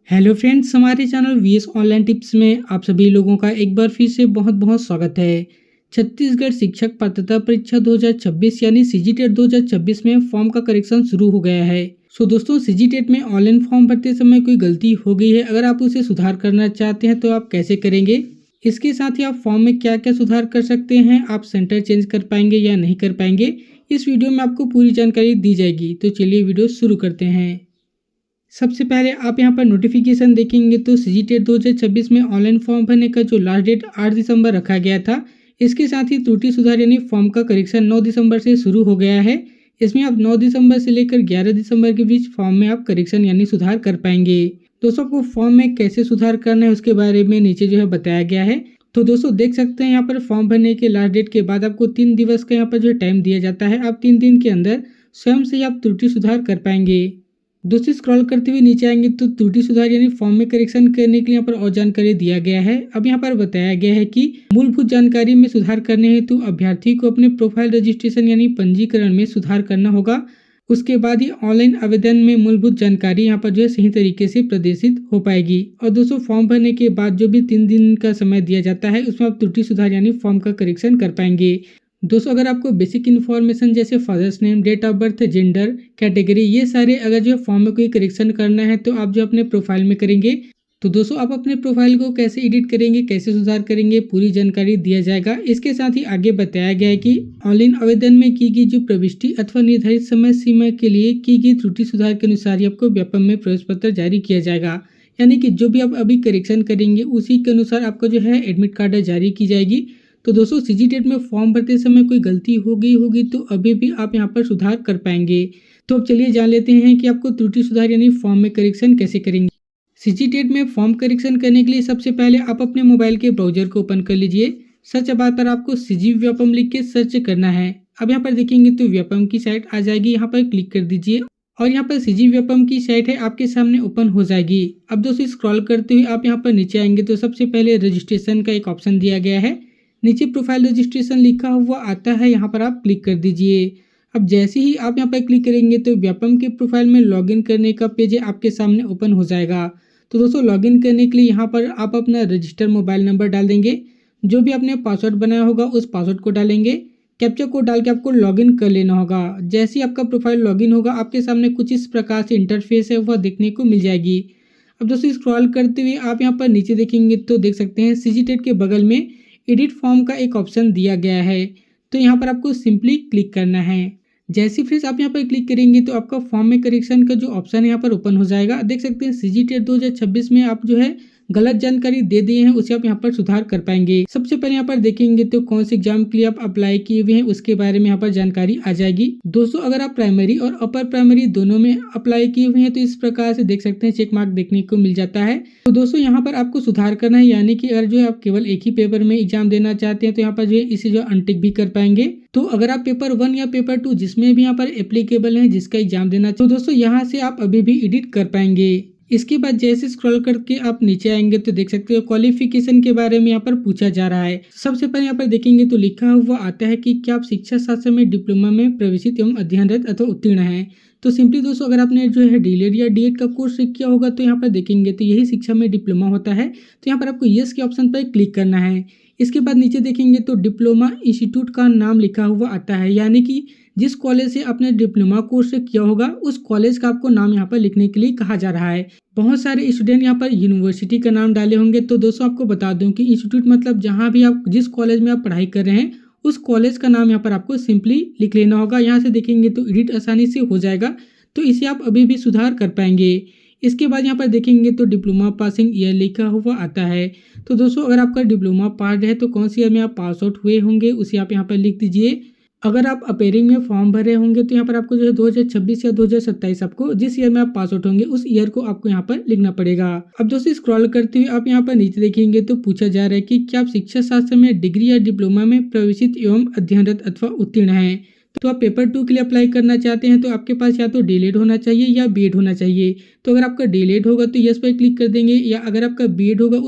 Hello friends, हमारे channel VS online tips में आप सभी लोगों का एक बार फिर से बहुत बहुत स्वागत है। छत्तीसगढ़ शिक्षक पात्रता परीक्षा 2026 यानी सीजीटेट 2026 में फॉर्म का करेक्शन शुरू हो गया है। दोस्तों, सीजीटेट में ऑनलाइन फॉर्म भरते समय कोई गलती हो गई है, अगर आप उसे सुधार करना चाहते हैं तो आप कैसे करेंगे, इसके साथ ही आप फॉर्म में क्या क्या सुधार कर सकते हैं, आप सेंटर चेंज कर पाएंगे या नहीं कर पाएंगे, इस वीडियो में आपको पूरी जानकारी दी जाएगी। तो चलिए वीडियो शुरू करते हैं। सबसे पहले आप यहां पर नोटिफिकेशन देखेंगे तो सीजीटेट 2026 में ऑनलाइन फॉर्म भरने का जो लास्ट डेट 8 दिसंबर रखा गया था, इसके साथ ही त्रुटि सुधार यानी फॉर्म का करेक्शन 9 दिसंबर से शुरू हो गया है। इसमें आप 9 दिसंबर से लेकर 11 दिसंबर के बीच फॉर्म में आप करेक्शन यानी सुधार कर पाएंगे। दोस्तों, आपको फॉर्म में कैसे सुधार करना है उसके बारे में नीचे जो है बताया गया है। तो दोस्तों देख सकते हैं यहाँ पर फॉर्म भरने के लास्ट डेट के बाद आपको 3 दिवस का यहाँ पर जो टाइम दिया जाता है। आप 3 दिन के अंदर स्वयं से आप त्रुटि सुधार कर पाएंगे। दोस्तों, स्क्रॉल करते हुए नीचे आएंगे तो त्रुटि सुधार यानी फॉर्म में करेक्शन करने के लिए यहाँ पर और जानकारी दिया गया है। अब यहाँ पर बताया गया है कि मूलभूत जानकारी में सुधार करने हेतु अभ्यर्थी को अपने प्रोफाइल रजिस्ट्रेशन यानी पंजीकरण में सुधार करना होगा। उसके बाद ही ऑनलाइन आवेदन में मूलभूत जानकारी यहाँ पर जो है सही तरीके से प्रदर्शित हो पाएगी। और दोस्तों, फॉर्म भरने के बाद जो भी 3 दिन का समय दिया जाता है उसमें आप त्रुटि सुधार यानी फॉर्म का करेक्शन कर पाएंगे। दोस्तों, अगर आपको बेसिक इन्फॉर्मेशन जैसे father's name, date of birth, gender, category, ये सारे अगर जो फॉर्म में कोई करेक्शन करना है तो आप जो अपने प्रोफाइल में करेंगे। तो दोस्तों, आप अपने प्रोफाइल को कैसे एडिट करेंगे, कैसे सुधार करेंगे, पूरी जानकारी दिया जाएगा। इसके साथ ही आगे बताया गया है कि ऑनलाइन आवेदन में की गई जो प्रविष्टि अथवा निर्धारित समय सीमा के लिए की गई त्रुटि सुधार के अनुसार ही आपको व्यापम में प्रवेश पत्र जारी किया जाएगा। यानी कि जो भी आप अभी करेक्शन करेंगे उसी के अनुसार आपको जो है एडमिट कार्ड जारी की जाएगी। तो दोस्तों, सीजीटेट में फॉर्म भरते समय कोई गलती हो गई होगी तो अभी भी आप यहां पर सुधार कर पाएंगे। तो अब चलिए जान लेते हैं कि आपको त्रुटि सुधार यानी फॉर्म में करेक्शन कैसे करेंगे। सीजीटेट में फॉर्म करेक्शन करने के लिए सबसे पहले आप अपने मोबाइल के ब्राउजर को ओपन कर लीजिए। सर्च बार पर आपको सीजी व्यापम लिख के सर्च करना है। अब यहाँ पर देखेंगे तो व्यापम की साइट आ जाएगी, यहाँ पर क्लिक कर दीजिए और यहाँ पर सीजी व्यापम की साइट है आपके सामने ओपन हो जाएगी। अब दोस्तों, स्क्रॉल करते हुए आप यहाँ पर नीचे आएंगे तो सबसे पहले रजिस्ट्रेशन का एक ऑप्शन दिया गया है। नीचे प्रोफाइल रजिस्ट्रेशन लिखा हुआ आता है, यहाँ पर आप क्लिक कर दीजिए। अब जैसे ही आप यहाँ पर क्लिक करेंगे तो व्यापम के प्रोफाइल में लॉगिन करने का पेज आपके सामने ओपन हो जाएगा। तो दोस्तों, लॉगिन करने के लिए यहाँ पर आप अपना रजिस्टर मोबाइल नंबर डाल देंगे, जो भी आपने पासवर्ड बनाया होगा उस पासवर्ड को डालेंगे, कैप्चा कोड डाल के आपको लॉगिन कर लेना होगा। जैसे ही आपका प्रोफाइल लॉगिन होगा आपके सामने कुछ इस प्रकार से इंटरफेस है वह देखने को मिल जाएगी। अब दोस्तों, स्क्रॉल करते हुए आप यहाँ पर नीचे देखेंगे तो देख सकते हैं सीजीटेट के बगल में एडिट फॉर्म का एक ऑप्शन दिया गया है। तो यहाँ पर आपको सिंपली क्लिक करना है। जैसे फ्रेंड्स आप यहाँ पर क्लिक करेंगे तो आपका फॉर्म में करेक्शन का जो ऑप्शन है यहाँ पर ओपन हो जाएगा। देख सकते हैं सीजीटेट 2026 में आप जो है गलत जानकारी दे दिए हैं उसे आप यहाँ पर सुधार कर पाएंगे। सबसे पहले यहाँ पर देखेंगे तो कौन से एग्जाम के लिए आप अप्लाई किए हुए हैं उसके बारे में यहाँ पर जानकारी आ जाएगी। दोस्तों, अगर आप प्राइमरी और अपर प्राइमरी दोनों में अप्लाई किए हुए हैं तो इस प्रकार से देख सकते हैं चेक मार्क देखने को मिल जाता है। तो दोस्तों, यहाँ पर आपको सुधार करना है, यानी कि अगर जो है आप केवल एक ही पेपर में एग्जाम देना चाहते हैं तो यहाँ पर जो है इसे जो अनटिक भी कर पाएंगे। तो अगर आप पेपर 1 या पेपर 2 जिसमें भी यहाँ पर एप्लीकेबल है जिसका एग्जाम देना तो दोस्तों यहाँ से आप अभी भी एडिट कर पाएंगे। इसके बाद जैसे स्क्रॉल करके आप नीचे आएंगे तो देख सकते हो क्वालिफिकेशन के बारे में यहाँ पर पूछा जा रहा है। सबसे पहले यहाँ पर देखेंगे तो लिखा हुआ आता है कि क्या आप शिक्षा शास्त्र में डिप्लोमा में प्रवेशित एवं अध्ययनरत अथवा उत्तीर्ण हैं। तो सिंपली दोस्तों, अगर आपने जो है डीएलएड या डीएड का कोर्स किया होगा तो यहाँ पर देखेंगे तो यही शिक्षा में डिप्लोमा होता है। तो यहाँ पर आपको यस के ऑप्शन पर क्लिक करना है। इसके बाद नीचे देखेंगे तो डिप्लोमा इंस्टीट्यूट का नाम लिखा हुआ आता है, यानी कि जिस कॉलेज से आपने डिप्लोमा कोर्स किया होगा उस कॉलेज का आपको नाम यहाँ पर लिखने के लिए कहा जा रहा है। बहुत सारे स्टूडेंट यहाँ पर यूनिवर्सिटी का नाम डाले होंगे। तो दोस्तों, आपको बता दूं कि इंस्टीट्यूट मतलब जहाँ भी आप जिस कॉलेज में आप पढ़ाई कर रहे हैं उस कॉलेज का नाम यहाँ पर आपको सिंपली लिख लेना होगा। यहाँ से देखेंगे तो एडिट आसानी से हो जाएगा, तो इसे आप अभी भी सुधार कर पाएंगे। इसके बाद यहाँ पर देखेंगे तो डिप्लोमा पासिंग ईयर लिखा हुआ आता है। तो दोस्तों, अगर आपका डिप्लोमा पास है तो कौन सी ईयर में आप पास आउट हुए होंगे उसे आप यहाँ पर लिख दीजिए। अगर आप अपेयरिंग में फॉर्म भरे होंगे तो यहाँ पर आपको जो है 2026 या 2027 आपको जिस ईयर में आप पास आउट होंगे उस ईयर को आपको यहाँ पर लिखना पड़ेगा। अब दोस्तों, स्क्रॉल करते हुए आप यहाँ पर नीचे देखेंगे तो पूछा जा रहा है कि क्या आप शिक्षा शास्त्र में डिग्री या डिप्लोमा में प्रवेशित एवं अध्ययनरत अथवा उत्तीर्ण हैं। तो आप पेपर 2 के लिए अप्लाई करना चाहते हैं तो आपके पास या तो डीएलएड होना चाहिए या बीएड होना चाहिए। तो अगर आपका डीएलएड होगा तो यस पर क्लिक कर देंगे, या अगर आपका बीएड होगा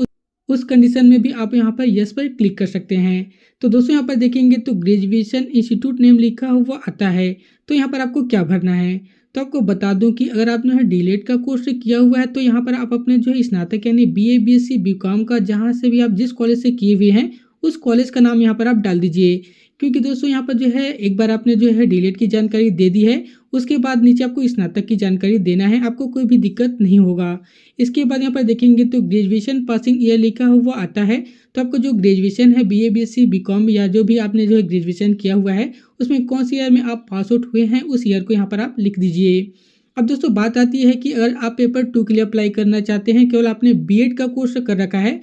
उस कंडीशन में भी आप यहाँ पर यस पर क्लिक कर सकते हैं। तो दोस्तों, यहाँ पर देखेंगे तो ग्रेजुएशन इंस्टीट्यूट नेम लिखा हुआ आता है। तो यहाँ पर आपको क्या भरना है। तो आपको बता दूं कि अगर आपने डीएलएड का कोर्स किया हुआ है तो यहाँ पर आप अपने जो है स्नातक यानी बीए बीएससी बीकॉम का जहाँ से भी आप जिस कॉलेज से किए हुए हैं उस कॉलेज का नाम यहाँ पर आप डाल दीजिए। क्योंकि दोस्तों यहाँ पर जो है एक बार आपने जो है डीएलएड की जानकारी दे दी है, उसके बाद नीचे आपको स्नातक की जानकारी देना है, आपको कोई भी दिक्कत नहीं होगा। इसके बाद यहाँ पर देखेंगे तो ग्रेजुएशन पासिंग ईयर लिखा हुआ आता है, तो आपको जो ग्रेजुएशन है बीए बीएससी बीकॉम या जो भी आपने जो है ग्रेजुएशन किया हुआ है उसमें कौन सी ईयर में आप पास आउट हुए हैं उस ईयर को यहाँ पर आप लिख दीजिए। अब दोस्तों बात आती है कि अगर आप पेपर 2 के लिए अप्लाई करना चाहते हैं, केवल आपने बीएड का कोर्स कर रखा है,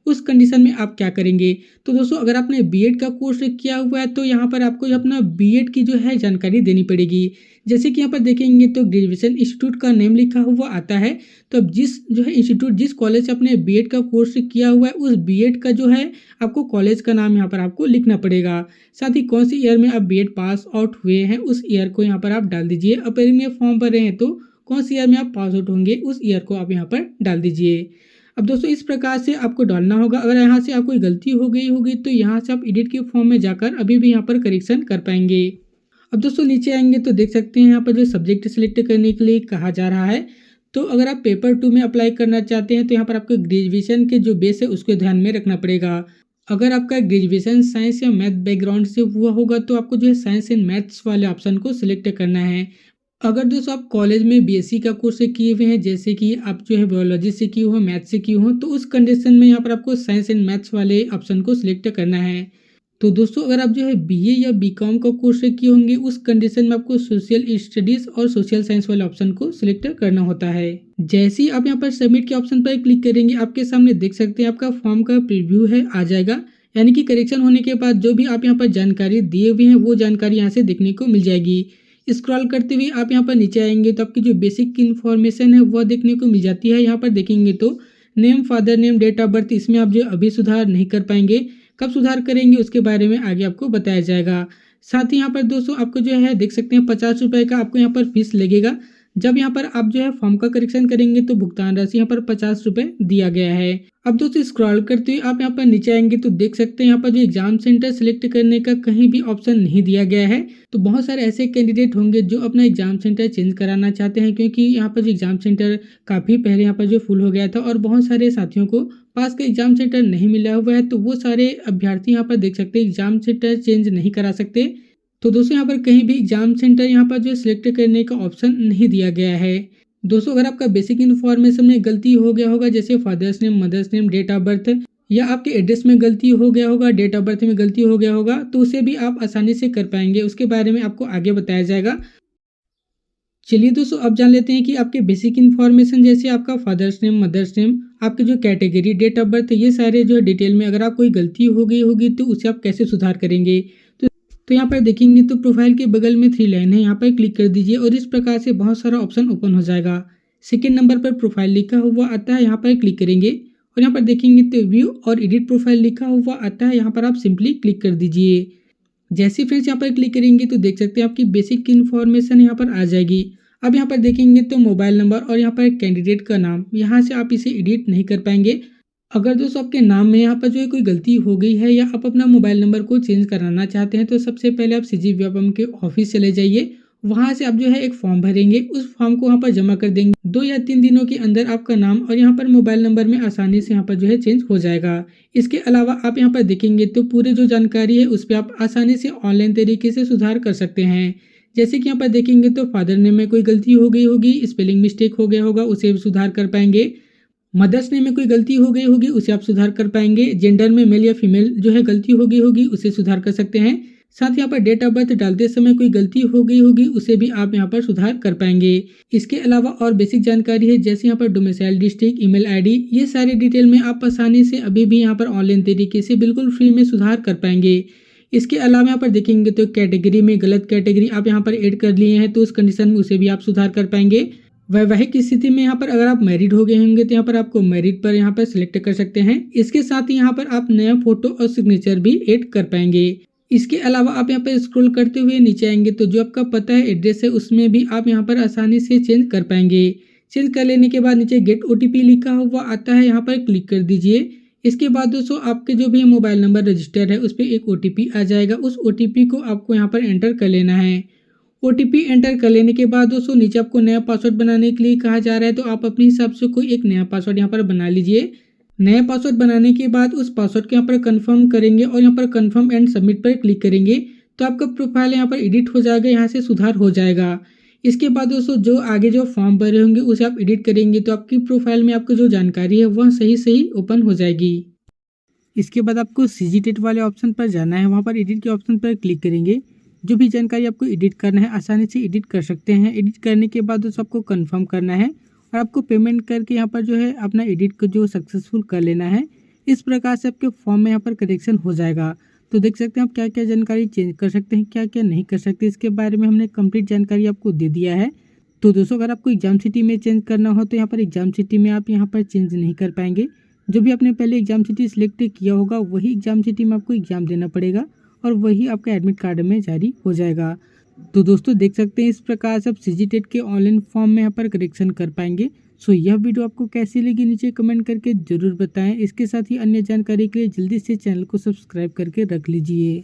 उस कंडीशन में आप क्या करेंगे। तो दोस्तों अगर आपने बीएड का कोर्स किया हुआ है तो यहाँ पर आपको अपना बीएड की जो है जानकारी देनी पड़ेगी। जैसे कि यहाँ पर देखेंगे तो ग्रेजुएशन इंस्टीट्यूट का नेम लिखा हुआ आता है, तो अब जिस जो है इंस्टीट्यूट जिस कॉलेज से आपने बीएड का कोर्स किया हुआ है उस बीएड का जो है आपको कॉलेज का नाम यहाँ पर आपको लिखना पड़ेगा। साथ ही कौन सी ईयर में आप बीएड पास आउट हुए हैं उस ईयर को यहाँ पर आप डाल दीजिए। अप्रैल में फॉर्म भर रहे हैं तो कौन सी ईयर में आप पास आउट होंगे उस ईयर को आप यहाँ पर डाल दीजिए। अब दोस्तों इस प्रकार से आपको डालना होगा। अगर यहाँ से आप कोई गलती हो गई होगी तो यहाँ से आप एडिट के फॉर्म में जाकर अभी भी यहाँ पर करेक्शन कर पाएंगे। अब दोस्तों नीचे आएंगे तो देख सकते हैं यहाँ पर जो सब्जेक्ट सिलेक्ट करने के लिए कहा जा रहा है। तो अगर आप पेपर 2 में अप्लाई करना चाहते हैं तो यहाँ पर आपको ग्रेजुएशन के जो बेस है उसको ध्यान में रखना पड़ेगा। अगर आपका ग्रेजुएशन साइंस या मैथ बैकग्राउंड से हुआ होगा तो आपको जो है साइंस एंड मैथ्स वाले ऑप्शन को सिलेक्ट करना है। अगर दोस्तों आप कॉलेज में बीएससी का कोर्स किए हुए हैं, जैसे कि आप जो है बायोलॉजी से किए हो, मैथ से किए हो, तो उस कंडीशन में यहाँ पर आपको साइंस एंड मैथ्स वाले ऑप्शन को सिलेक्ट करना है। तो दोस्तों अगर आप जो है बीए या बीकॉम का कोर्स किए होंगे उस कंडीशन में आपको सोशल स्टडीज और सोशल साइंस वाले ऑप्शन को सिलेक्ट करना होता है। जैसे ही आप यहाँ पर सबमिट के ऑप्शन पर क्लिक करेंगे आपके सामने देख सकते हैं आपका फॉर्म का प्रीव्यू है आ जाएगा, यानी कि करेक्शन होने के बाद जो भी आप यहाँ पर जानकारी दिए हुए हैं वो जानकारी यहाँ से देखने को मिल जाएगी। स्क्रॉल करते हुए आप यहाँ पर नीचे आएंगे तो आपकी जो बेसिक इन्फॉर्मेशन है वह देखने को मिल जाती है। यहाँ पर देखेंगे तो name, father name, date of birth, इसमें आप जो अभी सुधार नहीं कर पाएंगे, कब सुधार करेंगे उसके बारे में आगे आपको बताया जाएगा। साथ ही यहाँ पर दोस्तों आपको जो है देख सकते हैं 50 रुपये का आपको यहाँ पर फीस लगेगा। जब यहाँ पर आप जो है फॉर्म का करेक्शन करेंगे तो भुगतान राशि यहाँ पर 50 रुपये दिया गया है। अब दोस्तों स्क्रॉल करते हुए आप यहाँ पर नीचे आएंगे तो देख सकते हैं यहाँ पर जो एग्जाम सेंटर सिलेक्ट करने का कहीं भी ऑप्शन नहीं दिया गया है। तो बहुत सारे ऐसे कैंडिडेट होंगे जो अपना एग्जाम सेंटर चेंज कराना चाहते हैं, क्योंकि यहाँ पर जो एग्जाम सेंटर काफ़ी पहले यहाँ पर जो फुल हो गया था और बहुत सारे साथियों को पास का एग्जाम सेंटर नहीं मिला हुआ है। तो वो सारे अभ्यर्थी यहाँ पर देख सकते हैं एग्जाम सेंटर चेंज नहीं करा सकते। तो दोस्तों यहाँ पर कहीं भी एग्जाम सेंटर यहाँ पर जो सिलेक्ट करने का ऑप्शन नहीं दिया गया है। दोस्तों अगर आपका बेसिक इन्फॉर्मेशन में गलती हो गया होगा, जैसे father's name, mother's name, date of birth, या आपके एड्रेस में गलती हो गया होगा, डेट ऑफ बर्थ में गलती हो गया होगा, तो उसे भी आप आसानी से कर पाएंगे। उसके बारे में आपको आगे बताया जाएगा। चलिए दोस्तों अब जान लेते हैं कि आपके बेसिक इन्फॉर्मेशन जैसे आपका फादर्स नेम, मदर्स नेम, आपके जो कैटेगरी, डेट ऑफ बर्थ, ये सारे जो डिटेल में अगर आप कोई गलती हो गई होगी तो उसे आप कैसे सुधार करेंगे। तो यहाँ पर देखेंगे तो प्रोफाइल के बगल में 3 लाइन है, यहाँ पर क्लिक कर दीजिए और इस प्रकार से बहुत सारा ऑप्शन ओपन हो जाएगा। सेकंड नंबर पर प्रोफाइल लिखा हुआ आता है, यहाँ पर क्लिक करेंगे और यहाँ पर देखेंगे तो व्यू और एडिट प्रोफाइल लिखा हुआ आता है, यहाँ पर आप सिंपली क्लिक कर दीजिए। जैसे फ्रेंड्स यहाँ पर क्लिक करेंगे तो देख सकते हैं आपकी बेसिक इन्फॉर्मेशन यहाँ पर आ जाएगी। अब यहाँ पर देखेंगे तो मोबाइल नंबर और यहाँ पर कैंडिडेट का नाम, यहाँ से आप इसे एडिट नहीं कर पाएंगे। अगर दोस्तों आपके नाम में यहाँ पर जो है कोई गलती हो गई है या आप अपना मोबाइल नंबर को चेंज कराना चाहते हैं तो सबसे पहले आप CGVAPM के ऑफिस चले जाइए। वहाँ से आप जो है एक फॉर्म भरेंगे, उस फॉर्म को वहाँ पर जमा कर देंगे। 2 या 3 दिनों के अंदर आपका नाम और यहाँ पर मोबाइल नंबर में आसानी से यहाँ पर जो है चेंज हो जाएगा। इसके अलावा आप यहाँ पर देखेंगे तो पूरी जो जानकारी है उस पर आप आसानी से ऑनलाइन तरीके से सुधार कर सकते हैं। जैसे कि यहाँ पर देखेंगे तो फादर नेम में कोई गलती हो गई होगी, स्पेलिंग मिस्टेक हो गया होगा, उसे सुधार कर पाएंगे। मदर्स नेम में कोई गलती हो गई होगी, उसे आप सुधार कर पाएंगे। जेंडर में मेल या फीमेल जो है गलती हो गई होगी, उसे सुधार कर सकते हैं। साथ ही यहाँ पर डेट ऑफ बर्थ डालते समय कोई गलती हो गई होगी, उसे भी आप यहाँ पर सुधार कर पाएंगे। इसके अलावा और बेसिक जानकारी है, जैसे यहाँ पर डोमिसाइल डिस्ट्रिक्ट, ईमेल आईडी, ये सारे डिटेल में आप आसानी से अभी भी यहाँ पर ऑनलाइन तरीके से बिल्कुल फ्री में सुधार कर पाएंगे। इसके अलावा यहाँ पर देखेंगे तो कैटेगरी में गलत कैटेगरी आप यहाँ पर ऐड कर लिए हैं तो उस कंडीशन में उसे भी आप सुधार कर पाएंगे। वैवाहिक स्थिति में यहाँ पर अगर आप मैरिड हो गए होंगे तो यहाँ पर आपको मैरिड पर यहाँ पर सिलेक्ट कर सकते हैं। इसके साथ ही यहाँ पर आप नया फोटो और सिग्नेचर भी ऐड कर पाएंगे। इसके अलावा आप यहाँ पर स्क्रॉल करते हुए नीचे आएंगे तो जो आपका पता है, एड्रेस है, उसमें भी आप यहाँ पर आसानी से चेंज कर पाएंगे। चेंज कर लेने के बाद नीचे गेट OTP लिखा हुआ आता है, यहाँ पर क्लिक कर दीजिए। इसके बाद दोस्तों आपके जो भी मोबाइल नंबर रजिस्टर है उस पर एक OTP आ जाएगा। उस OTP को आपको यहाँ पर एंटर कर लेना है। OTP एंटर कर लेने के बाद दोस्तों नीचे आपको नया पासवर्ड बनाने के लिए कहा जा रहा है, तो आप अपने हिसाब से कोई एक नया पासवर्ड यहाँ पर बना लीजिए। नया पासवर्ड बनाने के बाद उस पासवर्ड को यहाँ पर कंफर्म करेंगे और यहाँ पर कंफर्म एंड सबमिट पर क्लिक करेंगे तो आपका प्रोफाइल यहाँ पर एडिट हो जाएगा, यहाँ से सुधार हो जाएगा। इसके बाद दोस्तों जो आगे जो फॉर्म भरे होंगे उसे आप एडिट करेंगे तो आपकी प्रोफाइल में आपको जो जानकारी है वह सही ओपन हो जाएगी। इसके बाद आपको सीजीटेट वाले ऑप्शन पर जाना है, वहाँ पर एडिट के ऑप्शन पर क्लिक करेंगे। जो भी जानकारी आपको एडिट करना है आसानी से एडिट कर सकते हैं। एडिट करने के बाद दोस्तों आपको कंफर्म करना है और आपको पेमेंट करके यहाँ पर जो है अपना एडिट को जो सक्सेसफुल कर लेना है। इस प्रकार से आपके फॉर्म में यहाँ पर करेक्शन हो जाएगा। तो देख सकते हैं आप क्या क्या जानकारी चेंज कर सकते हैं, क्या क्या नहीं कर सकते, इसके बारे में हमने कंप्लीट जानकारी आपको दे दिया है। तो दोस्तों अगर आपको एग्जाम सिटी में चेंज करना हो तो यहाँ पर एग्जाम सिटी में आप यहाँ पर चेंज नहीं कर पाएंगे। जो भी आपने पहले एग्जाम सिटी सिलेक्ट किया होगा वही एग्जाम सिटी में आपको एग्जाम देना पड़ेगा और वही आपका एडमिट कार्ड में जारी हो जाएगा। तो दोस्तों देख सकते हैं इस प्रकार से आप सीजीटेट के ऑनलाइन फॉर्म में यहाँ पर करेक्शन कर पाएंगे। सो यह वीडियो आपको कैसी लगी नीचे कमेंट करके जरूर बताएं। इसके साथ ही अन्य जानकारी के लिए जल्दी से चैनल को सब्सक्राइब करके रख लीजिए।